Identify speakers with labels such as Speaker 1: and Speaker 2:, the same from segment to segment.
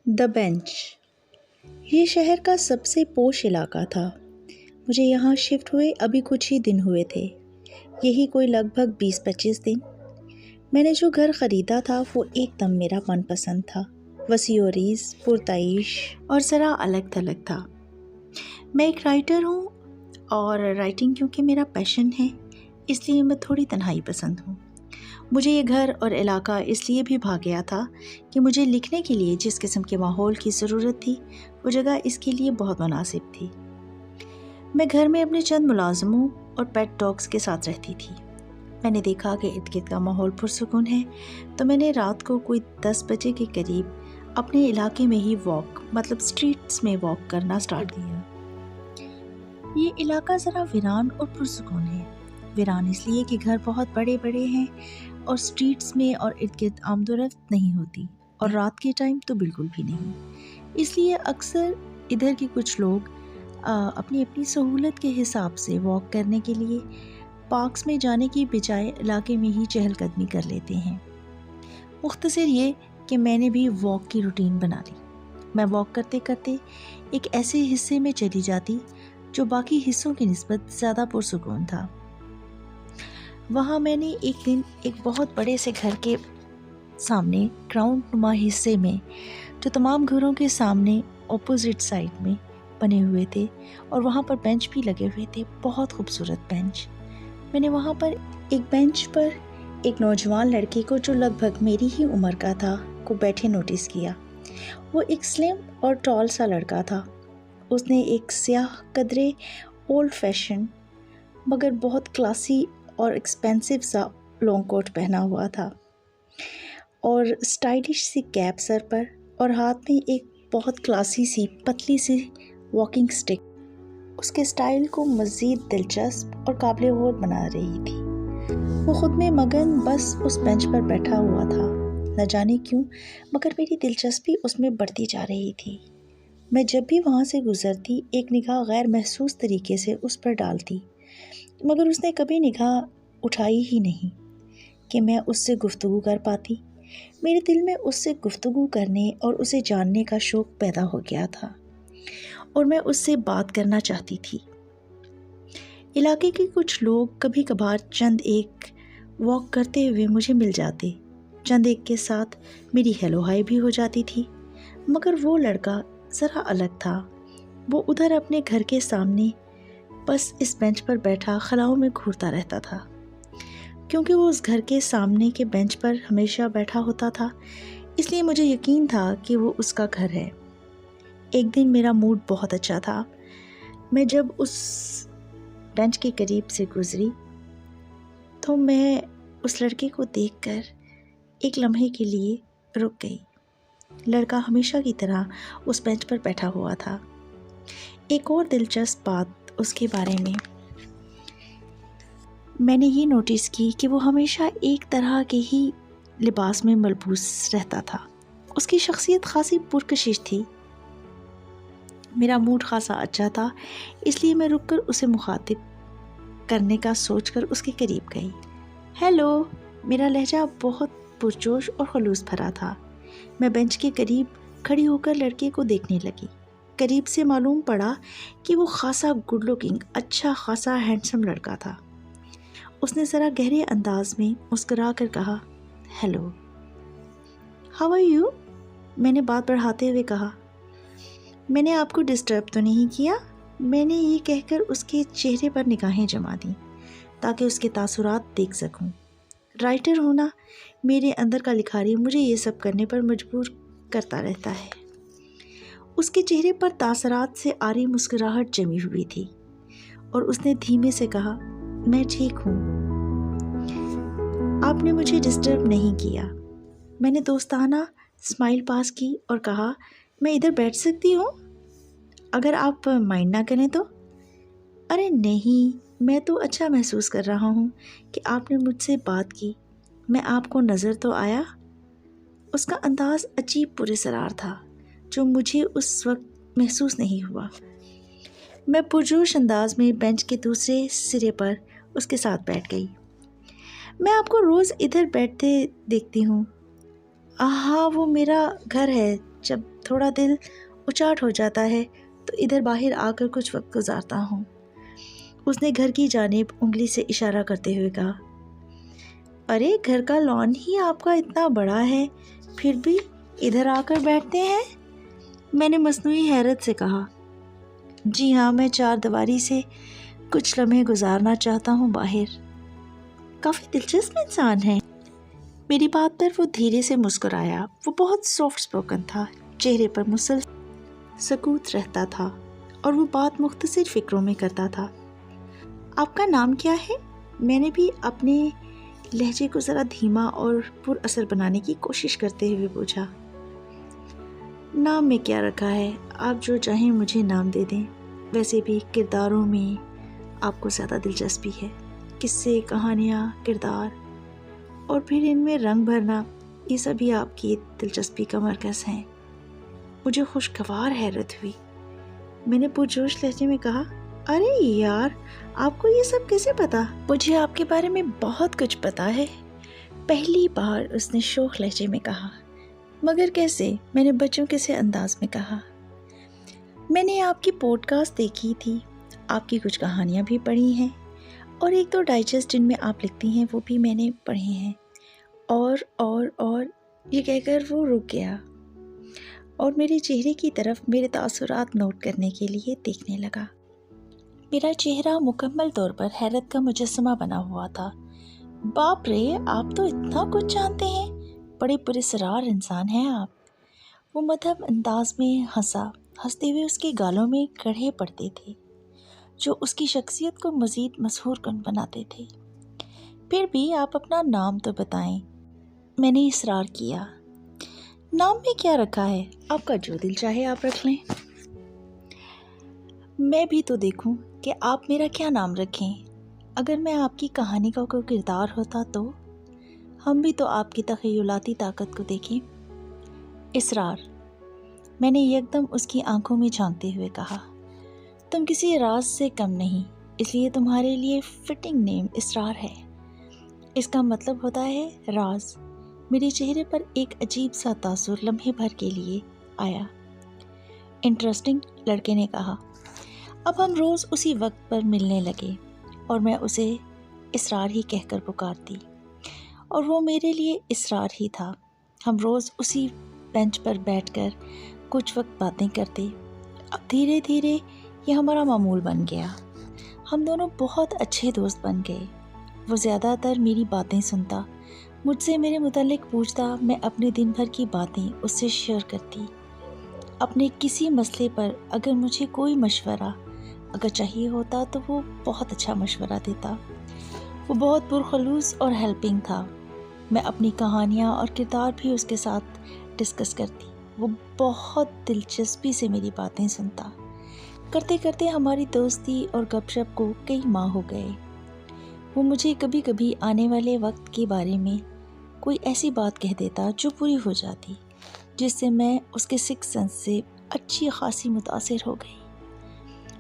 Speaker 1: دا bench یہ شہر کا سب سے پوش علاقہ تھا۔ مجھے یہاں شفٹ ہوئے ابھی کچھ ہی دن ہوئے تھے، یہی کوئی لگ بھگ 20-25 دن۔ میں نے جو گھر خریدا تھا وہ ایک دم میرا من پسند تھا، وسیع و عریض، پرتعیش اور ذرا الگ تھلگ تھا۔ میں ایک رائٹر ہوں اور رائٹنگ کیونکہ میرا پیشن ہے، اس لیے میں تھوڑی تنہائی پسند ہوں۔ مجھے یہ گھر اور علاقہ اس لیے بھی بھا گیا تھا کہ مجھے لکھنے کے لیے جس قسم کے ماحول کی ضرورت تھی وہ جگہ اس کے لیے بہت مناسب تھی۔ میں گھر میں اپنے چند ملازموں اور پیٹ ڈاگس کے ساتھ رہتی تھی۔ میں نے دیکھا کہ ارد گرد کا ماحول پرسکون ہے، تو میں نے رات کو کوئی 10 بجے کے قریب اپنے علاقے میں ہی مطلب اسٹریٹس میں واک کرنا سٹارٹ کیا۔ یہ علاقہ ذرا ویران اور پرسکون ہے۔ ویران اس لیے کہ گھر بہت بڑے بڑے ہیں اور اسٹریٹس میں اور ارد گرد آمد و رفت نہیں ہوتی، اور رات کے ٹائم تو بالکل بھی نہیں۔ اس لیے اکثر ادھر کے کچھ لوگ اپنی سہولت کے حساب سے واک کرنے کے لیے پارکس میں جانے کی بجائے علاقے میں ہی چہل قدمی کر لیتے ہیں۔ مختصر یہ کہ میں نے بھی واک کی روٹین بنا لی۔ میں واک کرتے کرتے ایک ایسے حصے میں چلی جاتی جو باقی حصوں کی نسبت زیادہ پرسکون تھا۔ وہاں میں نے ایک دن ایک بہت بڑے سے گھر کے سامنے گراؤنڈ نما حصے میں، جو تمام گھروں کے سامنے اپوزٹ سائڈ میں بنے ہوئے تھے اور وہاں پر بینچ بھی لگے ہوئے تھے، بہت خوبصورت بینچ۔ میں نے وہاں پر ایک بینچ پر ایک نوجوان لڑکے کو جو لگ بھگ میری ہی عمر کا تھا کو بیٹھے نوٹس کیا۔ وہ ایک سلم اور ٹال سا لڑکا تھا۔ اس نے ایک سیاہ قدرے اولڈ فیشن مگر بہت کلاسی اور ایکسپینسو سا لانگ کوٹ پہنا ہوا تھا اور اسٹائلش سی کیپ سر پر، اور ہاتھ میں ایک بہت کلاسی سی پتلی سی واکنگ سٹک اس کے اسٹائل کو مزید دلچسپ اور قابل غور بنا رہی تھی۔ وہ خود میں مگن بس اس بینچ پر بیٹھا ہوا تھا، نہ جانے کیوں مگر میری دلچسپی اس میں بڑھتی جا رہی تھی۔ میں جب بھی وہاں سے گزرتی ایک نگاہ غیر محسوس طریقے سے اس پر ڈالتی، مگر اس نے کبھی نگاہ اٹھائی ہی نہیں کہ میں اس سے گفتگو کر پاتی۔ میرے دل میں اس سے گفتگو کرنے اور اسے جاننے کا شوق پیدا ہو گیا تھا اور میں اس سے بات کرنا چاہتی تھی۔ علاقے کے کچھ لوگ کبھی کبھار چند ایک واک کرتے ہوئے مجھے مل جاتے، چند ایک کے ساتھ میری ہیلو ہائی بھی ہو جاتی تھی، مگر وہ لڑکا ذرا الگ تھا۔ وہ ادھر اپنے گھر کے سامنے بس اس بینچ پر بیٹھا خلاؤں میں گھورتا رہتا تھا۔ کیونکہ وہ اس گھر کے سامنے کے بینچ پر ہمیشہ بیٹھا ہوتا تھا، اس لیے مجھے یقین تھا کہ وہ اس کا گھر ہے۔ ایک دن میرا موڈ بہت اچھا تھا۔ میں جب اس بینچ کے قریب سے گزری تو میں اس لڑکے کو دیکھ کر ایک لمحے کے لیے رک گئی۔ لڑکا ہمیشہ کی طرح اس بینچ پر بیٹھا ہوا تھا۔ ایک اور دلچسپ بات اس کے بارے میں نے یہ نوٹس کی کہ وہ ہمیشہ ایک طرح کے ہی لباس میں ملبوس رہتا تھا۔ اس کی شخصیت خاصی پرکشش تھی۔ میرا موڈ خاصا اچھا تھا، اس لیے میں رک کر اسے مخاطب کرنے کا سوچ کر اس کے قریب گئی۔ ہیلو، میرا لہجہ بہت پرجوش اور خلوص بھرا تھا۔ میں بینچ کے قریب کھڑی ہو کر لڑکے کو دیکھنے لگی۔ قریب سے معلوم پڑا کہ وہ خاصا گڈ لکنگ، اچھا خاصا ہینڈسم لڑکا تھا۔ اس نے ذرا گہرے انداز میں مسکرا کر کہا، ہیلو، ہاؤ آر یو؟ میں نے بات بڑھاتے ہوئے کہا، میں نے آپ کو ڈسٹرب تو نہیں کیا؟ میں نے یہ کہہ کر اس کے چہرے پر نگاہیں جما دیں تاکہ اس کے تاثرات دیکھ سکوں۔ رائٹر ہونا میرے اندر کا لکھاری مجھے یہ سب کرنے پر مجبور کرتا رہتا ہے۔ اس کے چہرے پر تاثرات سے آری مسکراہٹ جمی ہوئی تھی اور اس نے دھیمے سے کہا، میں ٹھیک ہوں، آپ نے مجھے ڈسٹرب نہیں کیا۔ میں نے دوستانہ اسمائل پاس کی اور کہا، میں ادھر بیٹھ سکتی ہوں اگر آپ مائنڈ نہ کریں تو؟ ارے نہیں، میں تو اچھا محسوس کر رہا ہوں کہ آپ نے مجھ سے بات کی۔ میں آپ کو نظر تو آیا؟ اس کا انداز عجیب پراسرار تھا جو مجھے اس وقت محسوس نہیں ہوا۔ میں پرجوش انداز میں بینچ کے دوسرے سرے پر اس کے ساتھ بیٹھ گئی۔ میں آپ کو روز ادھر بیٹھتے دیکھتی ہوں۔ ہاں، وہ میرا گھر ہے، جب تھوڑا دل اچاٹ ہو جاتا ہے تو ادھر باہر آ کر کچھ وقت گزارتا ہوں۔ اس نے گھر کی جانب انگلی سے اشارہ کرتے ہوئے کہا، ارے گھر کا لان ہی آپ کا اتنا بڑا ہے، پھر بھی ادھر آ کر بیٹھتے ہیں؟ میں نے مصنوعی حیرت سے کہا، جی ہاں، میں چار دیواری سے کچھ لمحے گزارنا چاہتا ہوں باہر۔ کافی دلچسپ انسان ہے۔ میری بات پر وہ دھیرے سے مسکرایا۔ وہ بہت سافٹ سپوکن تھا، چہرے پر مسلسل سکوت رہتا تھا اور وہ بات مختصر فکروں میں کرتا تھا۔ آپ کا نام کیا ہے؟ میں نے بھی اپنے لہجے کو ذرا دھیما اور پر اثر بنانے کی کوشش کرتے ہوئے پوچھا۔ نام میں کیا رکھا ہے، آپ جو چاہیں مجھے نام دے دیں۔ ویسے بھی کرداروں میں آپ کو زیادہ دلچسپی ہے، قصے، کہانیاں، کردار اور پھر ان میں رنگ بھرنا، یہ سبھی آپ کی دلچسپی کا مرکز ہیں۔ مجھے خوشگوار حیرت ہوئی۔ میں نے پرجوش لہجے میں کہا، ارے یار، آپ کو یہ سب کیسے پتا؟ مجھے آپ کے بارے میں بہت کچھ پتا ہے، پہلی بار اس نے شوخ لہجے میں کہا۔ مگر کیسے؟ میں نے بچوں کے سے انداز میں کہا۔ میں نے آپ کی پوڈ کاسٹ دیکھی تھی، آپ کی کچھ کہانیاں بھی پڑھی ہیں اور ایک دو ڈائجسٹ جن میں آپ لکھتی ہیں وہ بھی میں نے پڑھے ہیں۔ اور یہ کہہ کر وہ رک گیا اور میرے چہرے کی طرف میرے تاثرات نوٹ کرنے کے لیے دیکھنے لگا۔ میرا چہرہ مکمل طور پر حیرت کا مجسمہ بنا ہوا تھا۔ باپ رے، آپ تو اتنا کچھ جانتے ہیں، بڑے پراسرار انسان ہیں آپ۔ وہ مدھم انداز میں ہنسا۔ ہنستے ہوئے اس کے گالوں میں گڑھے پڑتے تھے جو اس کی شخصیت کو مزید مسحور کن بناتے تھے۔ پھر بھی آپ اپنا نام تو بتائیں، میں نے اصرار کیا۔ نام میں کیا رکھا ہے، آپ کا جو دل چاہے آپ رکھ لیں۔ میں بھی تو دیکھوں کہ آپ میرا کیا نام رکھیں۔ اگر میں آپ کی کہانی کا کوئی کردار ہوتا تو ہم بھی تو آپ کی تخیلاتی طاقت کو دیکھیں۔ اسرار، میں نے یکدم اس کی آنکھوں میں جھانکتے ہوئے کہا، تم کسی راز سے کم نہیں، اس لیے تمہارے لیے فٹنگ نیم اسرار ہے۔ اس کا مطلب ہوتا ہے راز۔ میرے چہرے پر ایک عجیب سا تاثر لمحے بھر کے لیے آیا۔ انٹرسٹنگ، لڑکے نے کہا۔ اب ہم روز اسی وقت پر ملنے لگے اور میں اسے اسرار ہی کہہ کر پکارتی اور وہ میرے لیے اسرار ہی تھا۔ ہم روز اسی بینچ پر بیٹھ کر کچھ وقت باتیں کرتے۔ اب دھیرے دھیرے یہ ہمارا معمول بن گیا۔ ہم دونوں بہت اچھے دوست بن گئے۔ وہ زیادہ تر میری باتیں سنتا، مجھ سے میرے متعلق پوچھتا، میں اپنے دن بھر کی باتیں اس سے شیئر کرتی۔ اپنے کسی مسئلے پر اگر مجھے کوئی مشورہ اگر چاہیے ہوتا تو وہ بہت اچھا مشورہ دیتا۔ وہ بہت پرخلوص اور ہیلپنگ تھا۔ میں اپنی کہانیاں اور کردار بھی اس کے ساتھ ڈسکس کرتی۔ وہ بہت دلچسپی سے میری باتیں سنتا۔ کرتے کرتے ہماری دوستی اور گپ شپ کو کئی ماہ ہو گئے۔ وہ مجھے کبھی کبھی آنے والے وقت کے بارے میں کوئی ایسی بات کہہ دیتا جو پوری ہو جاتی، جس سے میں اس کے سکس سینس سے اچھی خاصی متاثر ہو گئی۔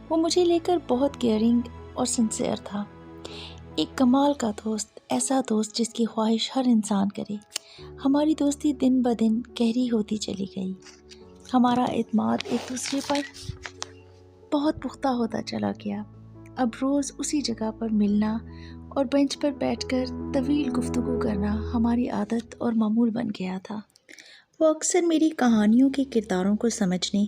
Speaker 1: وہ مجھے لے کر بہت کیئرنگ اور سنسیئر تھا۔ ایک کمال کا دوست، ایسا دوست جس کی خواہش ہر انسان کرے۔ ہماری دوستی دن بدن گہری ہوتی چلی گئی۔ ہمارا اعتماد ایک دوسرے پر بہت پختہ ہوتا چلا گیا۔ اب روز اسی جگہ پر ملنا اور بینچ پر بیٹھ کر طویل گفتگو کرنا ہماری عادت اور معمول بن گیا تھا۔ وہ اکثر میری کہانیوں کے کرداروں کو سمجھنے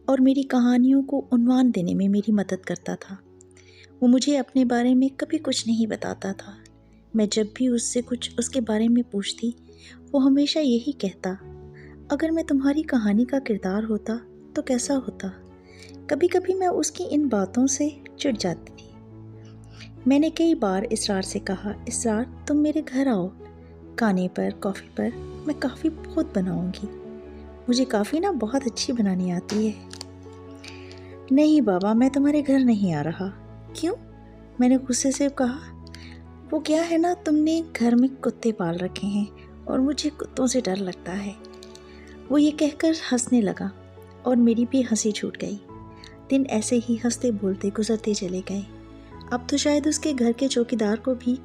Speaker 1: اور میری کہانیوں کو عنوان دینے میں میری مدد کرتا تھا۔ وہ مجھے اپنے بارے میں کبھی کچھ نہیں بتاتا تھا۔ میں جب بھی اس سے کچھ اس کے بارے میں پوچھتی، وہ ہمیشہ یہی کہتا، اگر میں تمہاری کہانی کا کردار ہوتا تو کیسا ہوتا؟ کبھی کبھی میں اس کی ان باتوں سے چڑ جاتی تھی۔ میں نے کئی بار اسرار سے کہا، اسرار تم میرے گھر آؤ، کھانے پر، کافی پر میں کافی بہت بناؤں گی۔ مجھے کافی بہت اچھی بنانی آتی ہے۔ نہیں بابا، میں تمہارے گھر نہیں آ رہا۔ کیوں؟ میں نے غصے سے کہا۔ وہ کیا ہے تم نے گھر میں کتے پال رکھے ہیں اور مجھے کتوں سے ڈر لگتا ہے۔ وہ یہ کہہ کر ہنسنے لگا اور میری بھی ہنسی چھوٹ گئی۔ دن ایسے ہی ہنستے بولتے گزرتے چلے گئے۔ اب تو شاید اس کے گھر کے چوکیدار کو بھی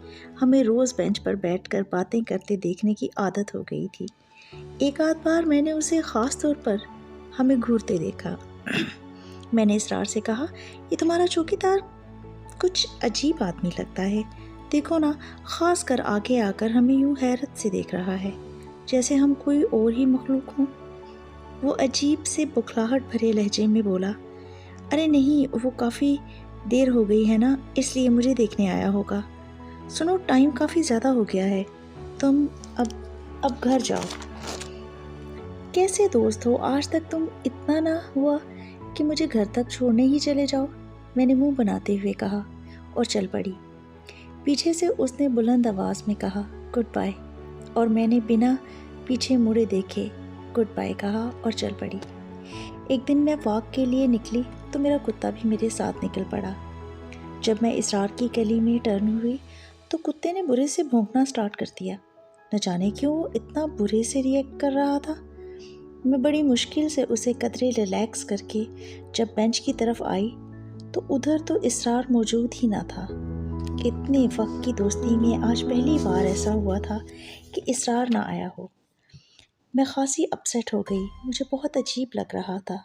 Speaker 1: ہمیں روز بینچ پر بیٹھ کر باتیں کرتے دیکھنے کی عادت ہو گئی تھی۔ ایک آدھ بار میں نے اسے خاص طور پر ہمیں گھورتے دیکھا۔ میں نے اسرار سے کہا، یہ تمہارا چوکیدار کچھ عجیب آدمی لگتا ہے، دیکھو نا، خاص کر آگے آ کر ہمیں یوں حیرت سے دیکھ رہا ہے جیسے ہم کوئی اور ہی مخلوق ہوں۔ وہ عجیب سے بکھلاہٹ بھرے لہجے میں بولا، ارے نہیں، وہ کافی دیر ہو گئی ہے نا، اس لیے مجھے دیکھنے آیا ہوگا۔ سنو، ٹائم کافی زیادہ ہو گیا ہے، تم اب گھر جاؤ۔ کیسے دوست ہو، آج تک تم اتنا نہ ہوا کہ مجھے گھر تک چھوڑنے ہی چلے جاؤ، میں نے منہ بناتے ہوئے کہا اور چل پڑی۔ پیچھے سے اس نے بلند آواز میں کہا، گڈ بائے، اور میں نے بنا پیچھے مڑے دیکھے گڈ بائے کہا اور چل پڑی۔ ایک دن میں واک کے لیے نکلی تو میرا کتا بھی میرے ساتھ نکل پڑا۔ جب میں اسرار کی گلی میں ٹرن ہوئی تو کتے نے برے سے بھونکنا سٹارٹ کر دیا۔ نہ جانے کیوں وہ اتنا برے سے ریئیکٹ کر رہا تھا۔ میں بڑی مشکل سے اسے قدرے ریلیکس کر کے جب بینچ کی طرف آئی تو ادھر تو اسرار موجود ہی نہ تھا۔ اتنے وقت کی دوستی میں آج پہلی بار ایسا ہوا تھا کہ اسرار نہ آیا ہو۔ میں خاصی اپسیٹ ہو گئی، مجھے بہت عجیب لگ رہا تھا۔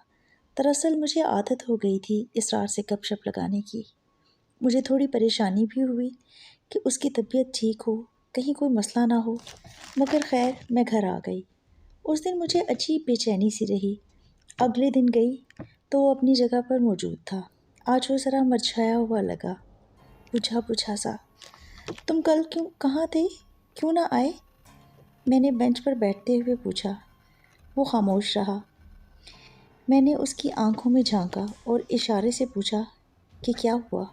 Speaker 1: دراصل مجھے عادت ہو گئی تھی اسرار سے گپ شپ لگانے کی۔ مجھے تھوڑی پریشانی بھی ہوئی کہ اس کی طبیعت ٹھیک ہو، کہیں کوئی مسئلہ نہ ہو، مگر خیر میں گھر آ گئی۔ اس دن مجھے عجیب بے چینی سی رہی۔ اگلے دن گئی تو وہ اپنی جگہ پر موجود تھا۔ آج وہ ذرا مرجھایا ہوا لگا، بجھا بجھا سا۔ تم کل کہاں تھے، کیوں نہ آئے؟ میں نے بینچ پر بیٹھتے ہوئے پوچھا۔ وہ خاموش رہا۔ میں نے اس کی آنکھوں میں جھانکا اور اشارے سے پوچھا کہ کیا ہوا؟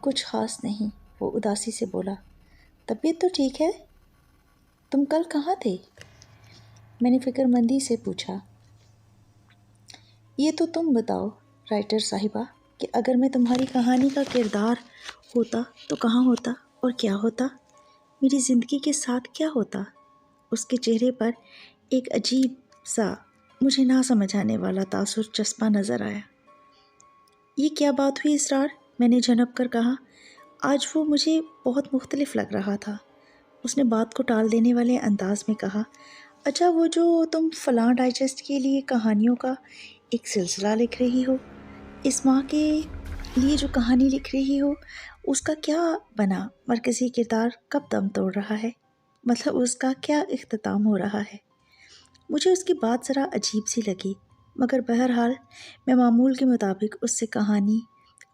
Speaker 1: کچھ خاص نہیں، وہ اداسی سے بولا۔ طبیعت تو ٹھیک ہے؟ تم کل کہاں تھے؟ میں نے فکر مندی سے پوچھا۔ یہ تو تم بتاؤ رائٹر صاحبہ کہ اگر میں تمہاری کہانی کا کردار ہوتا تو کہاں ہوتا اور کیا ہوتا؟ میری زندگی کے ساتھ کیا ہوتا؟ اس کے چہرے پر ایک عجیب سا، مجھے نہ سمجھ آنے والا تاثر چسپاں نظر آیا۔ یہ کیا بات ہوئی اسرار؟ میں نے جھنک کر کہا۔ آج وہ مجھے بہت مختلف لگ رہا تھا۔ اس نے بات کو ٹال دینے والے انداز میں کہا، اچھا وہ جو تم فلاں ڈائجسٹ کے لیے کہانیوں کا ایک سلسلہ لکھ رہی ہو، اس ماہ کے لیے جو کہانی لکھ رہی ہو، اس کا کیا بنا؟ مرکزی کردار کب دم توڑ رہا ہے؟ مطلب اس کا کیا اختتام ہو رہا ہے؟ مجھے اس کی بات ذرا عجیب سی لگی، مگر بہرحال میں معمول کے مطابق اس سے کہانی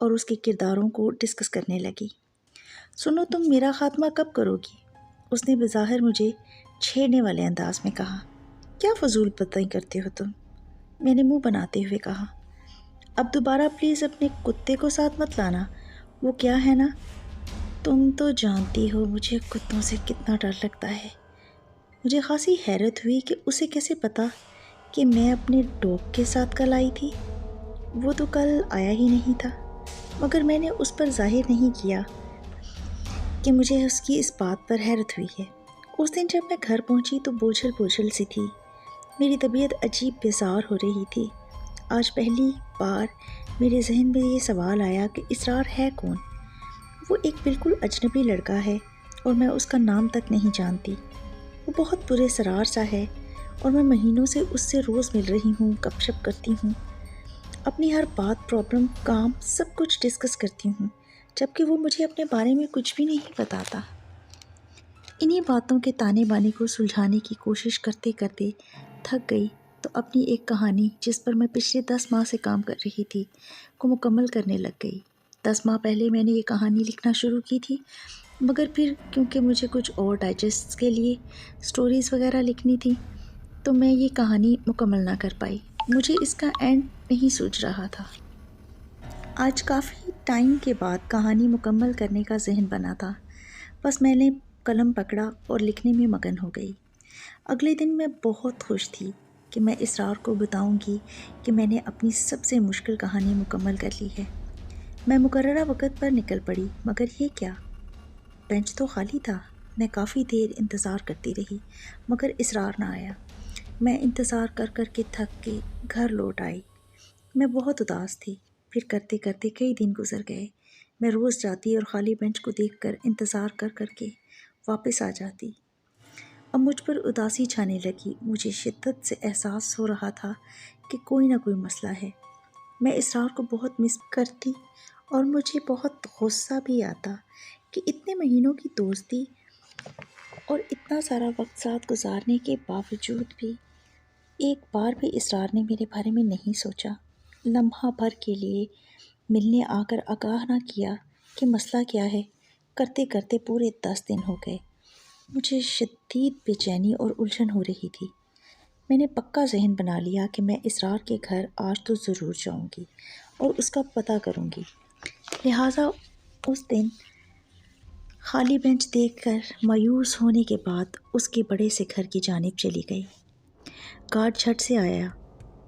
Speaker 1: اور اس کے کرداروں کو ڈسکس کرنے لگی۔ سنو، تم میرا خاتمہ کب کرو گی؟ اس نے بظاہر مجھے چھیڑنے والے انداز میں کہا۔ کیا فضول باتیں کرتے ہو تم؟ میں نے منہ بناتے ہوئے کہا۔ اب دوبارہ پلیز اپنے کتے کو ساتھ مت لانا، وہ کیا ہے نا، تم تو جانتی ہو مجھے کتوں سے کتنا ڈر لگتا ہے۔ مجھے خاصی حیرت ہوئی کہ اسے کیسے پتا کہ میں اپنے ڈاگ کے ساتھ کل آئی تھی۔ وہ تو کل آیا ہی نہیں تھا، مگر میں نے اس پر ظاہر نہیں کیا کہ مجھے اس کی اس بات پر حیرت ہوئی ہے۔ اس دن جب میں گھر پہنچی تو بوجھل بوجھل سی تھی، میری طبیعت عجیب بیزار ہو رہی تھی۔ آج پہلی بار میرے ذہن میں یہ سوال آیا کہ اسرار ہے کون؟ وہ ایک بالکل اجنبی لڑکا ہے اور میں اس کا نام تک نہیں جانتی۔ وہ بہت برے سرار سا ہے اور میں مہینوں سے اس سے روز مل رہی ہوں، گپ شپ کرتی ہوں، اپنی ہر بات، پرابلم، کام، سب کچھ ڈسکس کرتی ہوں، جبکہ وہ مجھے اپنے بارے میں کچھ بھی نہیں بتاتا۔ انہی باتوں کے تانے بانے کو سلجھانے کی کوشش کرتے کرتے تھک گئی تو اپنی ایک کہانی جس پر میں پچھلے 10 ماہ سے کام کر رہی تھی کو مکمل کرنے لگ گئی۔ 10 ماہ پہلے میں نے یہ کہانی لکھنا شروع کی تھی، مگر پھر کیونکہ مجھے کچھ اور ڈائجسٹ کے لیے سٹوریز وغیرہ لکھنی تھی تو میں یہ کہانی مکمل نہ کر پائی۔ مجھے اس کا اینڈ نہیں سوچ رہا تھا۔ آج کافی ٹائم کے بعد کہانی مکمل کرنے کا ذہن بنا تھا، بس میں نے قلم پکڑا اور لکھنے میں مگن ہو گئی۔ اگلے دن میں بہت خوش تھی کہ میں اسرار کو بتاؤں گی کہ میں نے اپنی سب سے مشکل کہانی مکمل کر لی ہے۔ میں مقررہ وقت پر نکل پڑی، مگر یہ کیا؟ بینچ تو خالی تھا۔ میں کافی دیر انتظار کرتی رہی، مگر اسرار نہ آیا۔ میں انتظار کر کر کے تھک کے گھر لوٹ آئی۔ میں بہت اداس تھی۔ پھر کرتے کرتے کئی دن گزر گئے۔ میں روز جاتی اور خالی بینچ کو دیکھ کر انتظار کر کر کے واپس آ جاتی۔ اب مجھ پر اداسی چھانے لگی۔ مجھے شدت سے احساس ہو رہا تھا کہ کوئی نہ کوئی مسئلہ ہے۔ میں اسرار کو بہت مس کرتی اور مجھے بہت غصہ بھی آتا کہ اتنے مہینوں کی دوستی اور اتنا سارا وقت ساتھ گزارنے کے باوجود بھی ایک بار بھی اسرار نے میرے بارے میں نہیں سوچا، لمحہ بھر کے لیے ملنے آ کر آگاہ نہ کیا کہ مسئلہ کیا ہے۔ کرتے کرتے پورے 10 دن ہو گئے۔ مجھے شدید بے چینی اور الجھن ہو رہی تھی۔ میں نے پکا ذہن بنا لیا کہ میں اسرار کے گھر آج تو ضرور جاؤں گی اور اس کا پتہ کروں گی۔ لہٰذا اس دن خالی بینچ دیکھ کر مایوس ہونے کے بعد اس کے بڑے سے گھر کی جانب چلی گئی۔ گارڈ جھٹ سے آیا۔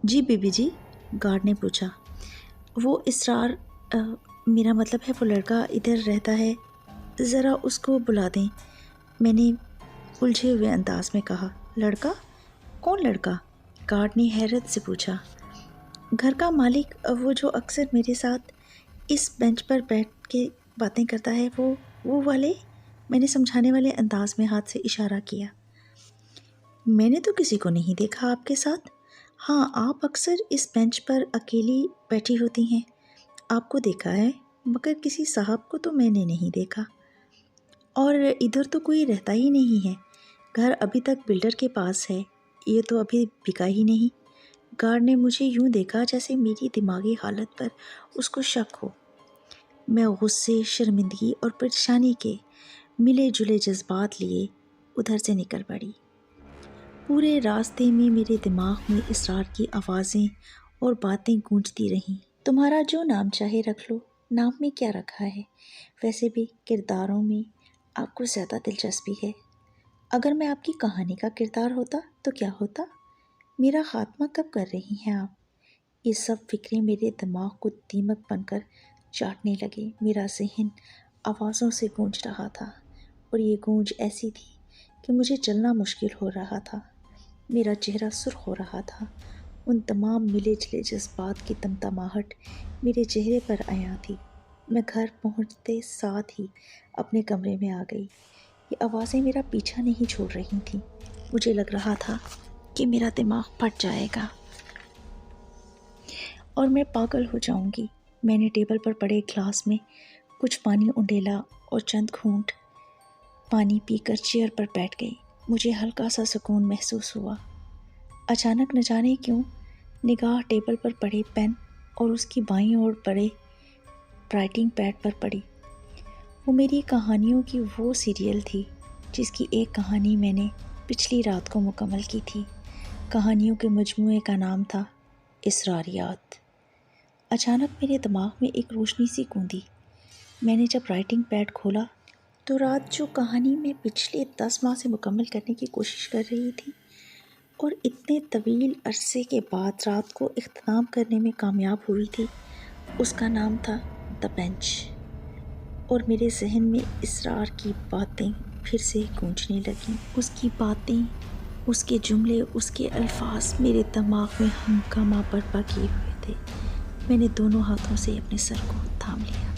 Speaker 1: جی بی بی جی، گارڈ نے پوچھا۔ وہ اسرار میرا مطلب ہے وہ لڑکا ادھر رہتا ہے، ذرا اس کو بلا دیں، میں نے الجھے ہوئے انداز میں کہا۔ لڑکا؟ کون لڑکا؟ گارڈ نے حیرت سے پوچھا۔ گھر کا مالک، وہ جو اکثر میرے ساتھ اس بینچ پر بیٹھ کے باتیں کرتا ہے، وہ والے، میں نے سمجھانے والے انداز میں ہاتھ سے اشارہ کیا۔ میں نے تو کسی کو نہیں دیکھا آپ کے ساتھ۔ ہاں، آپ اکثر اس بینچ پر اکیلی بیٹھی ہوتی ہیں، آپ کو دیکھا ہے، مگر کسی صاحب کو تو میں نے نہیں دیکھا۔ اور ادھر تو کوئی رہتا ہی نہیں ہے، گھر ابھی تک بلڈر کے پاس ہے، یہ تو ابھی بکا ہی نہیں۔ گارڈ نے مجھے یوں دیکھا جیسے میری دماغی حالت پر اس کو شک ہو۔ میں غصے، شرمندگی اور پریشانی کے ملے جلے جذبات لیے ادھر سے نکل پڑی۔ پورے راستے میں میرے دماغ میں اسرار کی آوازیں اور باتیں گونجتی رہیں۔ تمہارا جو نام چاہے رکھ لو، نام میں کیا رکھا ہے، ویسے بھی کرداروں میں آپ کو زیادہ دلچسپی ہے۔ اگر میں آپ کی کہانی کا کردار ہوتا تو کیا ہوتا؟ میرا خاتمہ کب کر رہی ہیں آپ؟ یہ سب فکریں میرے دماغ کو دیمک بن کر چاٹنے لگے۔ میرا ذہن آوازوں سے گونج رہا تھا اور یہ گونج ایسی تھی کہ مجھے چلنا مشکل ہو رہا تھا۔ میرا چہرہ سرخ ہو رہا تھا۔ ان تمام ملے جلے جذبات کی تمتماہٹ میرے چہرے پر عیاں تھی۔ میں گھر پہنچتے ساتھ ہی اپنے کمرے میں آ گئی۔ یہ آوازیں میرا پیچھا نہیں چھوڑ رہی تھیں۔ مجھے لگ رہا تھا کہ میرا دماغ پھٹ جائے گا اور میں پاگل ہو جاؤں گی۔ میں نے ٹیبل پر پڑے گلاس میں کچھ پانی انڈیلا اور چند گھونٹ پانی پی کر چیئر پر بیٹھ گئی۔ مجھے ہلکا سا سکون محسوس ہوا۔ اچانک نہ جانے کیوں نگاہ ٹیبل پر پڑے پین اور اس کی بائیں اور پڑے رائٹنگ پیڈ پر پڑی۔ وہ میری کہانیوں کی وہ سیریل تھی جس کی ایک کہانی میں نے پچھلی رات کو مکمل کی تھی۔ کہانیوں کے مجموعے کا نام تھا اسراریات۔ اچانک میرے دماغ میں ایک روشنی سی گوندی۔ میں نے جب رائٹنگ پیڈ کھولا تو رات جو کہانی میں پچھلے 10 ماہ سے مکمل کرنے کی کوشش کر رہی تھی اور اتنے طویل عرصے کے بعد رات کو اختتام کرنے میں کامیاب ہوئی تھی، اس کا نام تھا دی بینچ۔ اور میرے ذہن میں اسرار کی باتیں پھر سے گونجنے لگیں۔ اس کی باتیں، اس کے جملے، اس کے الفاظ میرے دماغ میں ہنگامہ برپا کیے ہوئے تھے۔ میں نے دونوں ہاتھوں سے اپنے سر کو تھام لیا۔